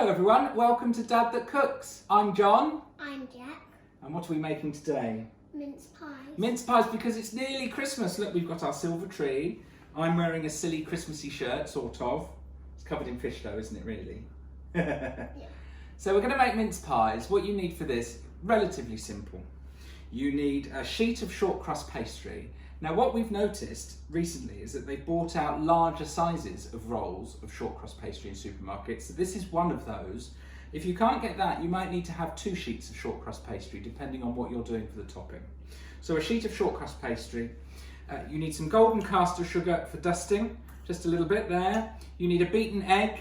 Hello everyone, welcome to Dad That Cooks. I'm John. I'm Jack. And what are we making today? Mince pies. Mince pies because it's nearly Christmas. Look, we've got our silver tree. I'm wearing a silly Christmassy shirt, sort of. It's covered in fish though, isn't it really? Yeah. So we're going to make mince pies. What you need for this, relatively simple. You need a sheet of short crust pastry. Now what we've noticed recently is that they've brought out larger sizes of rolls of short crust pastry in supermarkets. So this is one of those. If you can't get that, you might need to have 2 sheets of short crust pastry depending on what you're doing for the topping. So a sheet of short crust pastry. You need some golden caster sugar for dusting, just a little bit there. You need a beaten egg.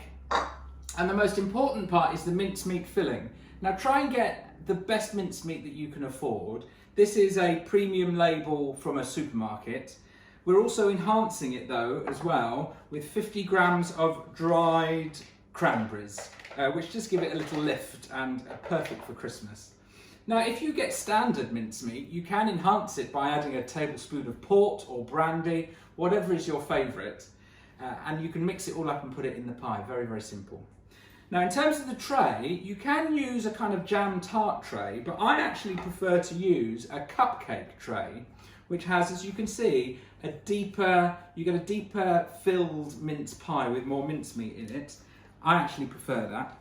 And the most important part is the mincemeat filling. Now try and get the best mincemeat that you can afford. This is a premium label from a supermarket. We're also enhancing it though as well with 50 grams of dried cranberries, which just give it a little lift and are perfect for Christmas. Now if you get standard mincemeat, you can enhance it by adding a tablespoon of port or brandy, whatever is your favourite, and you can mix it all up and put it in the pie. Very, very simple. Now in terms of the tray, you can use a kind of jam tart tray, but I actually prefer to use a cupcake tray, which has, as you can see, you get a deeper filled mince pie with more mincemeat in it. I actually prefer that.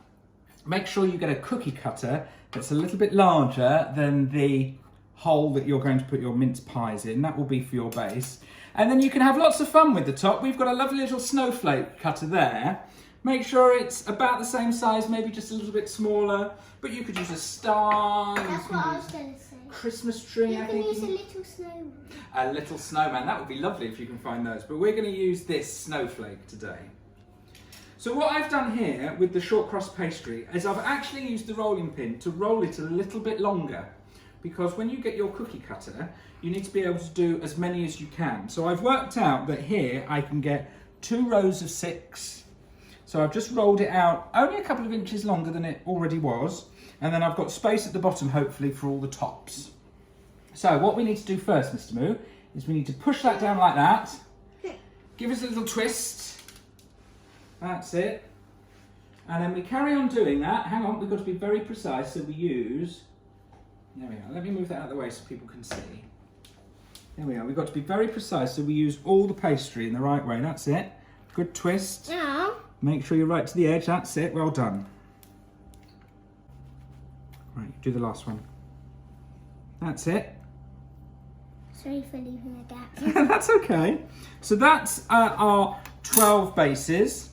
Make sure you get a cookie cutter that's a little bit larger than the hole that you're going to put your mince pies in. That will be for your base. And then you can have lots of fun with the top. We've got a lovely little snowflake cutter there. Make sure it's about the same size, maybe just a little bit smaller. But you could use a star. That's what I was going to say. Christmas tree, You I can think. use a little snowman. A little snowman. That would be lovely if you can find those. But we're going to use this snowflake today. So what I've done here with the short crust pastry is I've actually used the rolling pin to roll it a little bit longer. Because when you get your cookie cutter, you need to be able to do as many as you can. So I've worked out that here I can get 2 rows of 6. So I've just rolled it out only a couple of inches longer than it already was. And then I've got space at the bottom, hopefully, for all the tops. So what we need to do first, Mr. Moo, is we need to push that down like that. Give us a little twist. That's it. And then we carry on doing that. Hang on, we've got to be very precise. So we use... There we are. Let me move that out of the way so people can see. There we are. We've got to be very precise. So we use all the pastry in the right way. That's it. Good twist. Yeah. Make sure you're right to the edge. That's it. Well done. Right, do the last one. That's it. Sorry for leaving a gap. That's okay. So that's our 12 bases.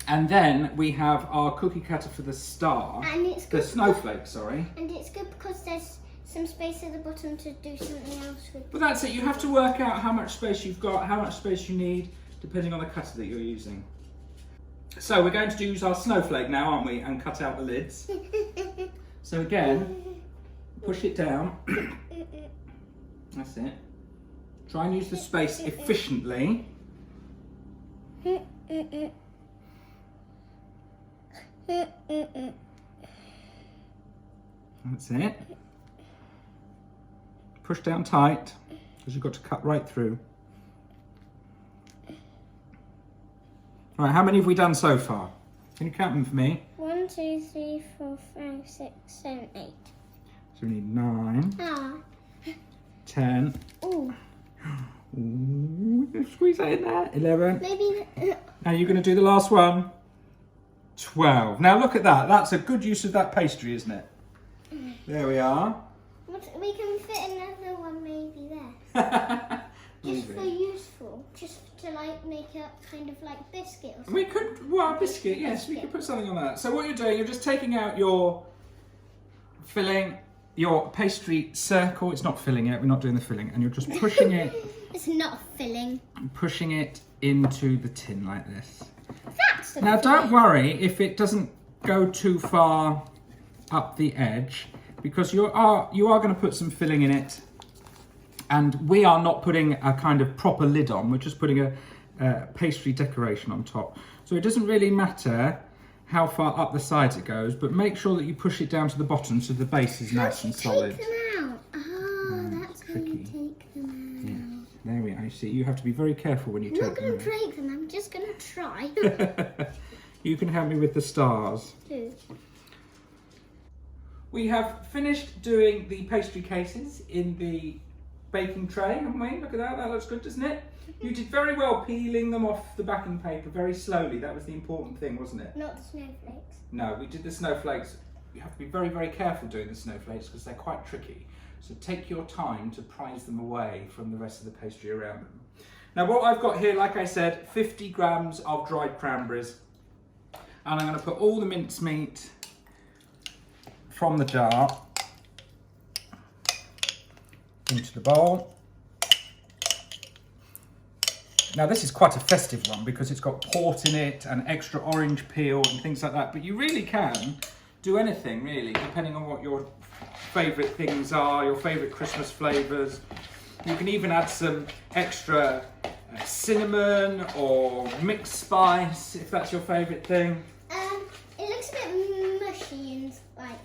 And then we have our cookie cutter for the star. And it's good. The snowflake, sorry. And it's good because there's some space at the bottom to do something else with. But that's it. You have to work out how much space you've got, how much space you need, depending on the cutter that you're using. So we're going to use our snowflake now, aren't we? And cut out the lids. So again, push it down. That's it. Try and use the space efficiently. That's it. Push down tight, because you've got to cut right through. Right, how many have we done so far? Can you count them for me? 1, 2, 3, 4, 5, 6, 7, 8. So we need 9, Ah. 10. Ooh. Ooh, squeeze that in there. 11. Maybe. Now you're going to do the last one. 12. Now look at that. That's a good use of that pastry, isn't it? There we are. We can fit another one maybe there. Just for useful. Just to like make a kind of like biscuit or something. We could, well, biscuit, yes, we could put something on that. So what you're doing, you're just taking out your filling, your pastry circle. It's not filling it, we're not doing the filling. And you're just pushing it. It's not filling. Pushing it into the tin like this. That's the Now filling. don't worry if it doesn't go too far up the edge, because you are going to put some filling in it. And we are not putting a kind of proper lid on, we're just putting a pastry decoration on top. So it doesn't really matter how far up the sides it goes, but make sure that you push it down to the bottom so the base is nice and solid. Take them out. Oh, that's how you tricky. take them out. Yeah, there we are. You see, you have to be very careful when you I'm take not going them to break them, I'm just going to try. out. You can help me with the stars. Two. We have finished doing the pastry cases in the baking tray, haven't we? Look at that, that looks good, doesn't it? You did very well peeling them off the backing paper very slowly. That was the important thing, wasn't it? Not the snowflakes. No, we did the snowflakes. You have to be very, very careful doing the snowflakes because they're quite tricky. So take your time to prise them away from the rest of the pastry around them. Now what I've got here, like I said, 50 grams of dried cranberries. And I'm going to put all the mincemeat from the jar into the bowl. Now this is quite a festive one because it's got port in it and extra orange peel and things like that, but you really can do anything really, depending on what your favourite things are, your favourite Christmas flavours. You can even add some extra cinnamon or mixed spice if that's your favourite thing. It looks a bit mushy and like,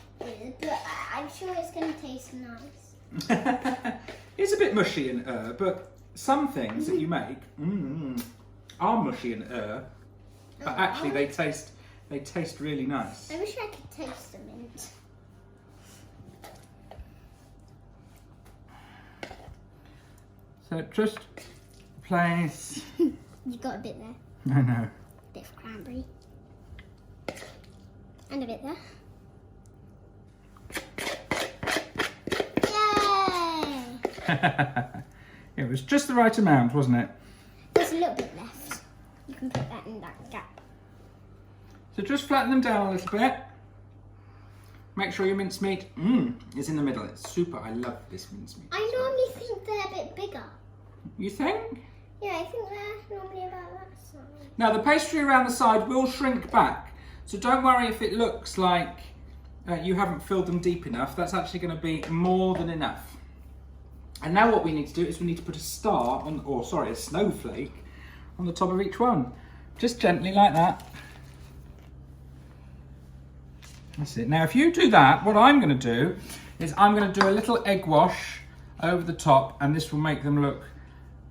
but I'm sure it's going to taste nice. It's a bit mushy and but some things that you make are mushy and but actually they taste really nice. I wish I could taste the mint. So just place. You got a bit there. I know. Bit of cranberry. And a bit there. Yay! It was just the right amount, wasn't it? There's a little bit left. You can put that in that gap. So just flatten them down a little bit. Make sure your mincemeat is in the middle. It's super. I love this mincemeat. I normally think they're a bit bigger. You think? Yeah, I think they're normally about that size. Now the pastry around the side will shrink back. So don't worry if it looks like you haven't filled them deep enough. That's actually going to be more than enough. And now what we need to do is we need to put a star on, or sorry, a snowflake on the top of each one. Just gently like that. That's it. Now if you do that, what I'm going to do is I'm going to do a little egg wash over the top, and this will make them look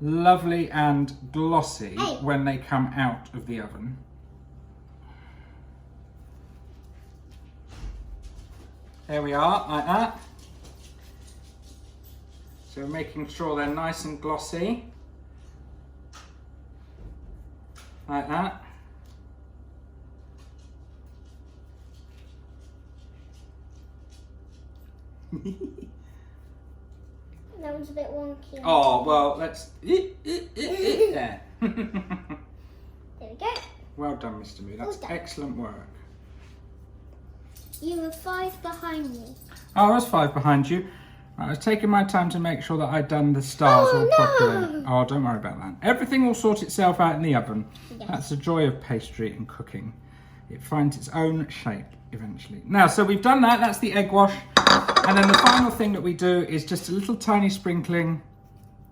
lovely and glossy when they come out of the oven. There we are, like that. So we're making sure they're nice and glossy. Like that. That one's a bit wonky. Oh, well, let's... there. There we go. Well done, Mr. Moo. That's excellent work. You were 5 behind me. Oh, I was 5 behind you. I was taking my time to make sure that I'd done the stars all properly. Oh, don't worry about that. Everything will sort itself out in the oven. Yes. That's the joy of pastry and cooking. It finds its own shape eventually. Now, so we've done that. That's the egg wash. And then the final thing that we do is just a little tiny sprinkling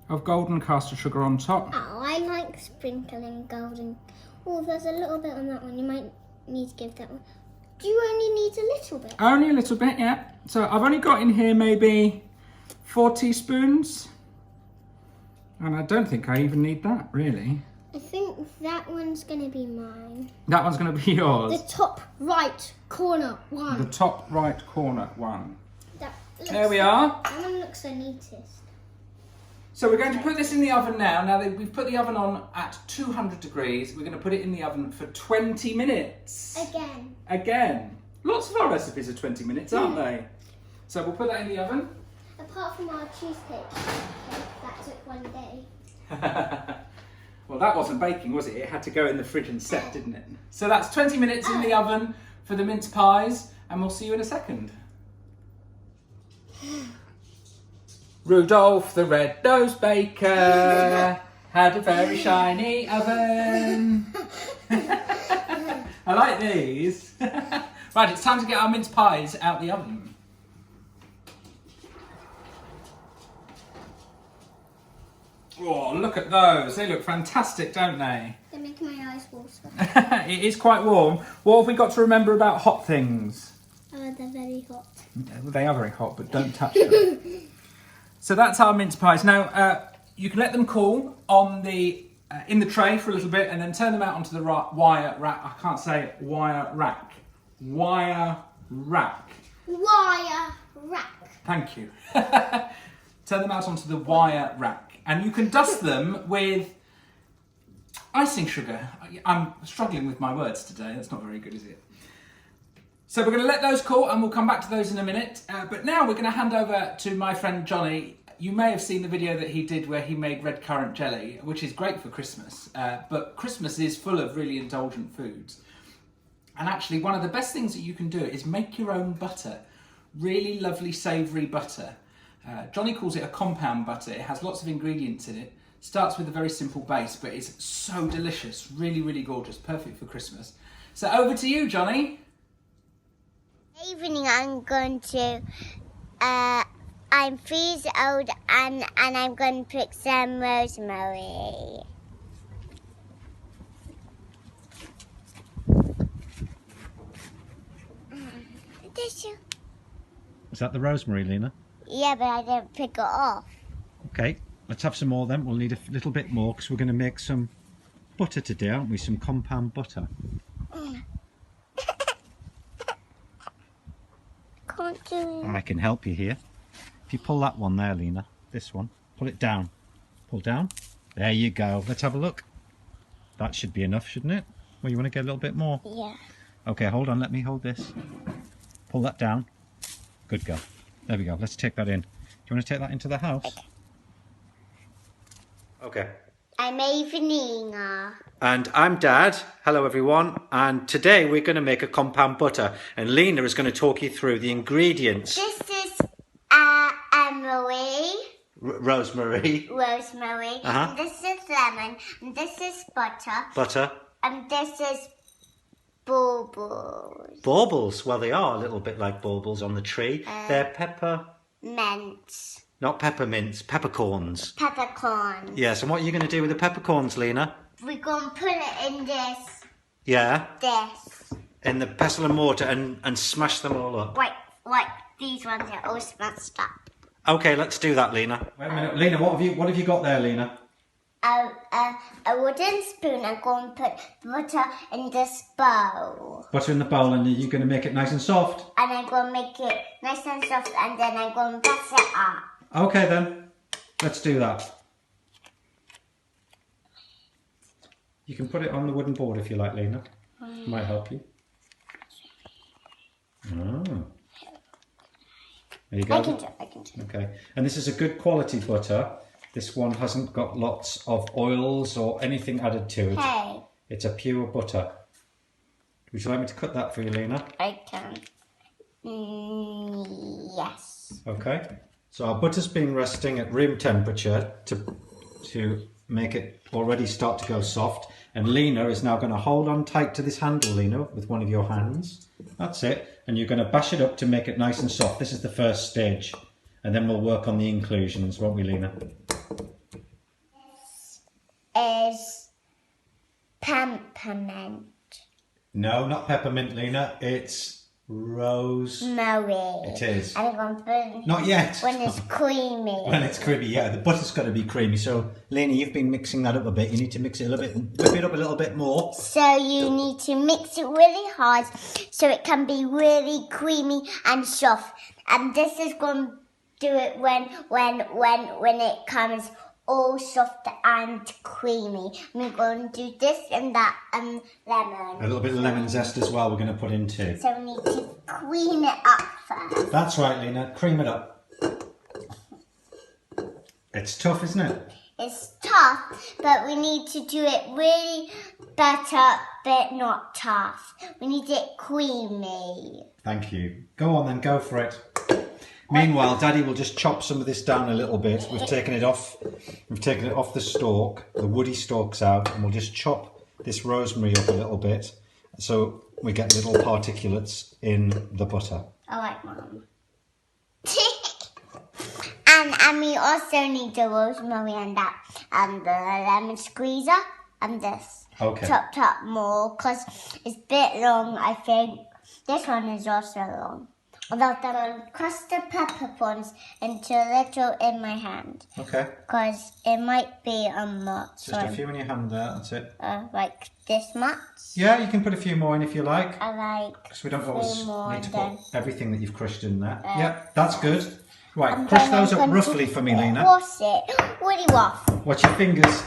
of golden caster sugar on top. Oh, I like sprinkling golden. Oh, there's a little bit on that one. You might need to give that one. Do you only need a little bit? Only a little bit, yeah. So I've only got in here maybe 4 teaspoons. And I don't think I even need that, really. I think that one's going to be mine. That one's going to be yours. The top right corner one. The top right corner one. There we are. That one looks the neatest. So we're going to put this in the oven now. Now that we've put the oven on at 200 degrees, we're going to put it in the oven for 20 minutes. Again. Lots of our recipes are 20 minutes, aren't they? So we'll put that in the oven. Apart from our cheesecake, that took 1 day. Well, that wasn't baking, was it? It had to go in the fridge and set, didn't it? So that's 20 minutes in the oven for the mince pies, and we'll see you in a second. Rudolph the Red-Nosed Baker had a very shiny oven. I like these. Right, it's time to get our mince pies out the oven. Oh, look at those. They look fantastic, don't they? They're making my eyes water. It is quite warm. What have we got to remember about hot things? They're very hot. They are very hot, but don't touch them. So that's our mince pies. Now, you can let them cool on the in the tray for a little bit and then turn them out onto the wire rack. I can't say it. Wire rack. Wire rack. wire rack. Thank you. Turn them out onto the wire rack. And you can dust them with icing sugar. I'm struggling with my words today. That's not very good, is it? So we're going to let those cool and we'll come back to those in a minute. But now we're going to hand over to my friend Jonny. You may have seen the video that he did where he made red currant jelly, which is great for Christmas. But Christmas is full of really indulgent foods. And actually, one of the best things that you can do is make your own butter. Really lovely, savoury butter. Jonny calls it a compound butter. It has lots of ingredients in it. Starts with a very simple base, but it's so delicious. Really, really gorgeous. Perfect for Christmas. So over to you, Jonny. Evening, I'm going to, I'm 3 years old and I'm going to pick some rosemary. Is that the rosemary, Lina? Yeah, but I didn't pick it off. Okay, let's have some more then. We'll need a little bit more because we're going to make some butter today, aren't we? Some compound butter. Can't do it. I can help you here. If you pull that one there, Lina, this one, pull it down. Pull down. There you go. Let's have a look. That should be enough, shouldn't it? Well, you want to get a little bit more? Yeah. Okay, hold on. Let me hold this. Pull that down. Good girl. There we go. Let's take that in. Do you want to take that into the house? Okay. I'm Evening. And I'm Dad. Hello everyone. And today we're going to make a compound butter. And Lina is going to talk you through the ingredients. This is Emily. Rosemary. Rosemary. Uh-huh. And this is lemon. And this is butter. Butter. And this is baubles. Baubles. Well, they are a little bit like baubles on the tree. They're Mince. not peppermints, peppercorns. Peppercorn. Yes, and what are you going to do with the peppercorns, Lina? We're going to put it in this. Yeah, This. in the pestle and mortar and smash them all up. Wait, these ones are all smashed up. Okay, let's do that, Lina. Wait a minute, Lina, what have you got there, Lina? A wooden spoon. I'm going to put butter in this bowl. Butter in the bowl, and you're going to make it nice and soft. And I'm going to make it nice and soft, and then I'm going to press it up. Okay then, let's do that. You can put it on the wooden board if you like, Lina. Might help you. Oh. There you go. I can do it. Okay, and this is a good quality butter. This one hasn't got lots of oils or anything added to it. Hey. It's a pure butter. Would you like me to cut that for you, Lina? I can. Yes. Okay. So our butter's been resting at room temperature to make it already start to go soft. And Lina is now going to hold on tight to this handle, Lina, with one of your hands. That's it. And you're going to bash it up to make it nice and soft. This is the first stage. And then we'll work on the inclusions, won't we, Lina? Is peppermint. No, not peppermint, Lina. It's rosemary. It is. And I'm going to put it Not yet. when it's creamy. When it's creamy, yeah. The butter's got to be creamy. So, Lina, you've been mixing that up a bit. You need to mix it a little bit, whip it up a little bit more. So you need to mix it really hard so it can be really creamy and soft. And this is going to do it when it comes all soft and creamy. We're going to do this and that and lemon. A little bit of lemon zest as well we're going to put in too. So we need to cream it up first. That's right, Lina. Cream it up. It's tough, isn't it? It's tough, but we need to do it really better, but not tough. We need it creamy. Thank you. Go on then, go for it. Meanwhile, Daddy will just chop some of this down a little bit. We've taken it off the stalk, the woody stalks out, and we'll just chop this rosemary up a little bit so we get little particulates in the butter. I like Mum. and we also need the rosemary and that, and the lemon squeezer, and this. Okay. Chopped up more, because it's a bit long, I think. This one is also long. That I'm going to crush the peppercorns into a little in my hand. Okay. Because it might be a lot. Just a few in your hand there, that's it. Like this much. Yeah, you can put a few more in if you like. I like Because we don't always more need to then. put everything that you've crushed in there. Yeah, that's good. Right, And crush then I'm those up going roughly to for me, Lina. Wash it. Really rough. Watch your fingers.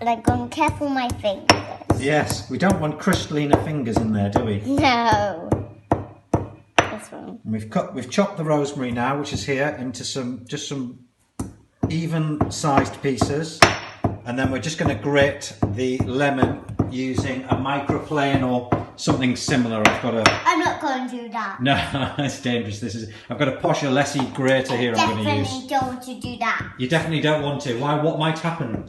And I'm going to careful my fingers. Yes, we don't want crushed Lina fingers in there, do we? No. This one. And we've chopped the rosemary now, which is here, into some even-sized pieces, and then we're just going to grate the lemon using a microplane or something similar. I'm not going to do that. No, it's dangerous. I've got a posh Alessi grater here. I'm going to use. Definitely don't want to do that. You definitely don't want to. Why? What might happen?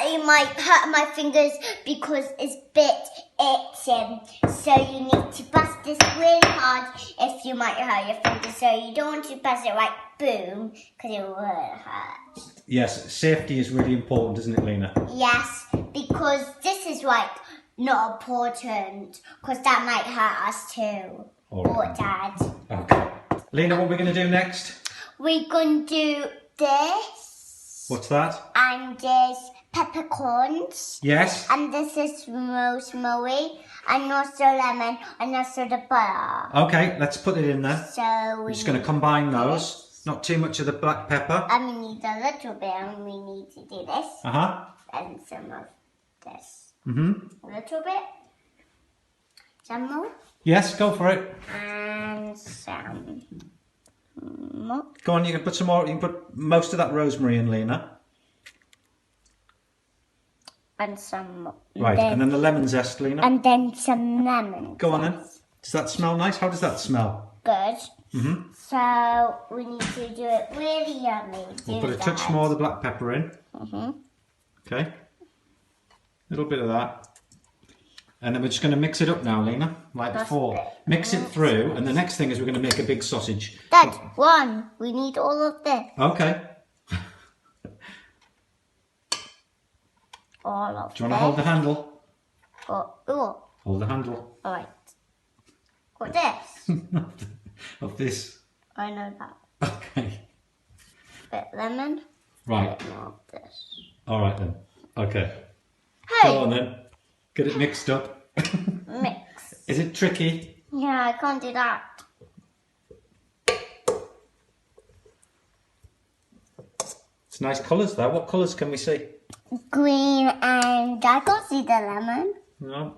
It might hurt my fingers because it's bit itching. So you need to press this really hard if you might hurt your fingers. So you don't want to press it like boom because it will hurt. Yes, safety is really important, isn't it, Lina? Yes, because this is like not important because that might hurt us too. All right. Or Dad. Okay. Lina, what are we going to do next? We're going to do this. What's that? And this peppercorns. Yes. And this is rosemary. And also lemon. And also the butter. Okay, let's put it in there. So We're just going to combine those. Not too much of the black pepper. And we need a little bit. And we need to do this. Uh-huh. And some of this. Mm-hmm. A little bit. Some more. Yes, go for it. And some more. Go on, you can put some more. You can put most of that rosemary in, Lina. And some more. Right, and then the lemon zest, Lina. And then some lemon. Go on then. Does that smell nice? How does that smell? Good. Mm-hmm. So we need to do it really yummy. We'll put a touch more of the black pepper in. Mm-hmm. Okay. A little bit of that. And then we're just going to mix it up now, Lina, like before. Mix it through, and the next thing is we're going to make a big sausage. Dad, we need all of this. Okay. All of this. Do you want to hold the handle? Oh, Hold the handle. all right. Got this. Of this. I know that. Okay. Bit lemon. Right. Bit more of this. All right then. Okay. Hey. Go on then. Get it mixed up. Mix. Is it tricky? Yeah, I can't do that. It's nice colours there. What colours can we see? Green and I can't see the lemon. No.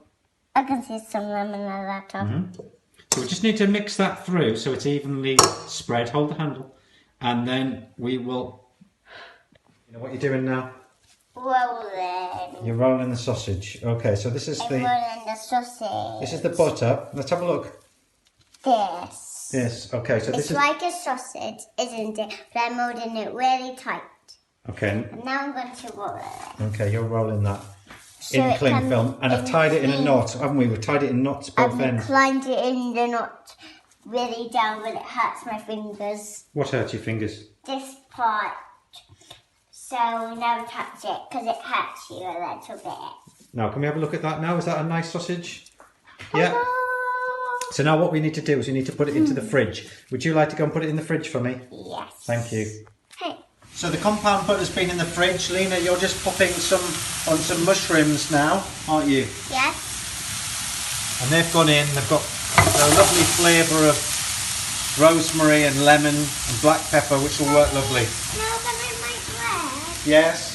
I can see some lemon in that top. So we just need to mix that through so it's evenly spread. Hold the handle. And then we will... You know what you're doing now? Rolling. You're rolling the sausage. Okay, so this is I'm the... rolling the sausage. This is the butter. Let's have a look. This. Yes, okay, so this It's is... like a sausage, isn't it? But I'm holding it really tight. Okay, And now I'm going to roll it. okay, you're rolling that So in it cling can- film. And I've tied it in a in- knot, haven't we? We've tied it in knots both I've ends. inclined it in the knot really down, but it hurts my fingers. What hurts your fingers? This part. So never touch it because it hurts you a little bit. Now, can we have a look at that now? Is that a nice sausage? Yeah. So now what we need to do is we need to put it into the fridge. Would you like to go and put it in the fridge for me? Yes. Thank you. Hey. So the compound butter's been in the fridge. Lina, you're just popping on some mushrooms now, aren't you? Yes. And they've gone in. They've got a lovely flavour of rosemary and lemon and black pepper, which will work lovely. Now can I make bread? Yes.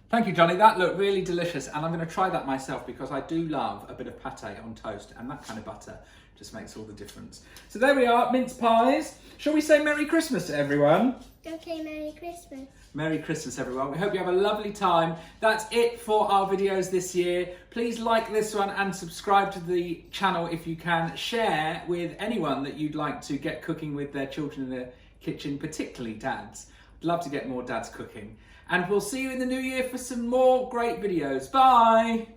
Thank you, Johnny. That looked really delicious, and I'm going to try that myself because I do love a bit of pate on toast, and that kind of butter just makes all the difference. So there we are, mince pies. Shall we say Merry Christmas to everyone? Okay, Merry Christmas. Merry Christmas, everyone. We hope you have a lovely time. That's it for our videos this year. Please like this one and subscribe to the channel if you can. Share with anyone that you'd like to get cooking with their children in the kitchen, particularly dads. I'd love to get more dads cooking. And we'll see you in the new year for some more great videos. Bye!